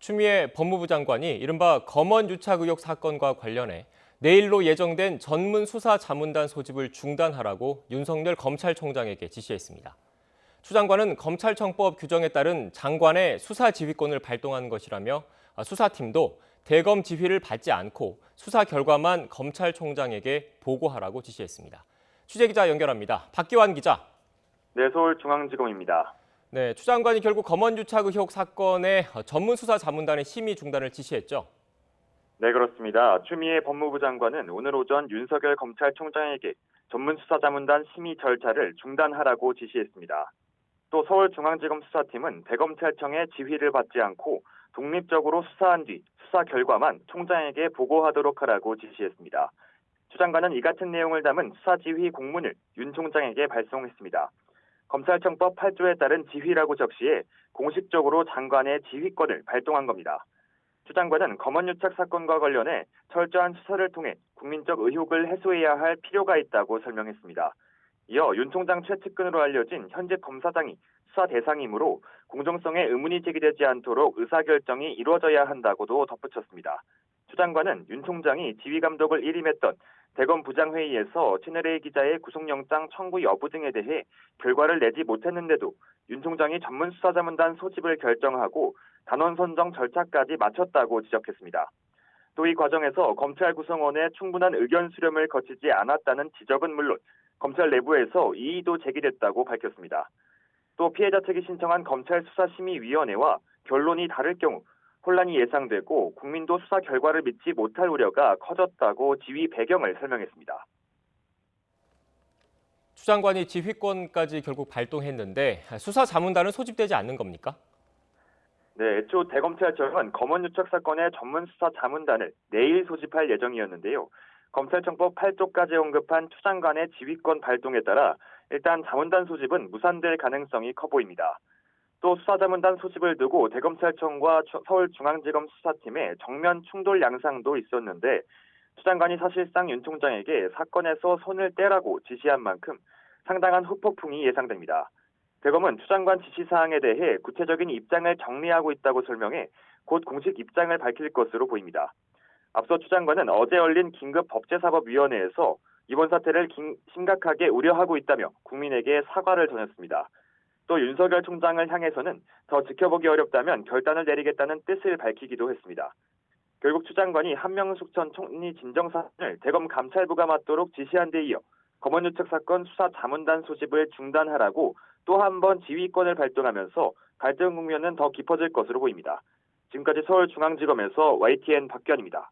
추미애 법무부 장관이 이른바 검언 유착 의혹 사건과 관련해 내일로 예정된 전문 수사 자문단 소집을 중단하라고 윤석열 검찰총장에게 지시했습니다. 추 장관은 검찰청법 규정에 따른 장관의 수사 지휘권을 발동한 것이라며 수사팀도 대검 지휘를 받지 않고 수사 결과만 검찰총장에게 보고하라고 지시했습니다. 취재기자 연결합니다. 박기환 기자. 네, 서울중앙지검입니다. 네, 추 장관이 결국 검언 유착 의혹 사건의 전문 수사 자문단의 심의 중단을 지시했죠. 네, 그렇습니다. 추미애 법무부 장관은 오늘 오전 윤석열 검찰총장에게 전문수사자문단 심의 절차를 중단하라고 지시했습니다. 또 서울중앙지검 수사팀은 대검찰청의 지휘를 받지 않고 독립적으로 수사한 뒤 수사 결과만 총장에게 보고하도록 하라고 지시했습니다. 추 장관은 이 같은 내용을 담은 수사지휘 공문을 윤 총장에게 발송했습니다. 검찰청법 8조에 따른 지휘라고 적시해 공식적으로 장관의 지휘권을 발동한 겁니다. 추 장관은 검언유착 사건과 관련해 철저한 수사를 통해 국민적 의혹을 해소해야 할 필요가 있다고 설명했습니다. 이어 윤 총장 최측근으로 알려진 현직 검사장이 수사 대상이므로 공정성에 의문이 제기되지 않도록 의사결정이 이루어져야 한다고도 덧붙였습니다. 추 장관은 윤 총장이 지휘감독을 일임했던 대검 부장회의에서 채널A 기자의 구속영장 청구 여부 등에 대해 결과를 내지 못했는데도 윤 총장이 전문수사자문단 소집을 결정하고 단원 선정 절차까지 마쳤다고 지적했습니다. 또 이 과정에서 검찰 구성원의 충분한 의견 수렴을 거치지 않았다는 지적은 물론 검찰 내부에서 이의도 제기됐다고 밝혔습니다. 또 피해자 측이 신청한 검찰수사심의위원회와 결론이 다를 경우 혼란이 예상되고 국민도 수사 결과를 믿지 못할 우려가 커졌다고 지휘 배경을 설명했습니다. 추 장관이 지휘권까지 결국 발동했는데 수사 자문단은 소집되지 않는 겁니까? 네, 애초 대검찰청은 검언유착 사건의 전문 수사 자문단을 내일 소집할 예정이었는데요. 검찰청법 8조까지 언급한 추 장관의 지휘권 발동에 따라 일단 자문단 소집은 무산될 가능성이 커 보입니다. 또 수사자문단 소집을 두고 대검찰청과 서울중앙지검 수사팀의 정면 충돌 양상도 있었는데 추 장관이 사실상 윤 총장에게 사건에서 손을 떼라고 지시한 만큼 상당한 후폭풍이 예상됩니다. 대검은 추 장관 지시사항에 대해 구체적인 입장을 정리하고 있다고 설명해 곧 공식 입장을 밝힐 것으로 보입니다. 앞서 추 장관은 어제 열린 긴급법제사법위원회에서 이번 사태를 심각하게 우려하고 있다며 국민에게 사과를 전했습니다. 또 윤석열 총장을 향해서는 더 지켜보기 어렵다면 결단을 내리겠다는 뜻을 밝히기도 했습니다. 결국 추 장관이 한명숙 전 총리 진정사안을 대검 감찰부가 맡도록 지시한 데 이어 검언유착 사건 수사 자문단 소집을 중단하라고 또 한 번 지휘권을 발동하면서 갈등 국면은 더 깊어질 것으로 보입니다. 지금까지 서울중앙지검에서 YTN 박기환입니다.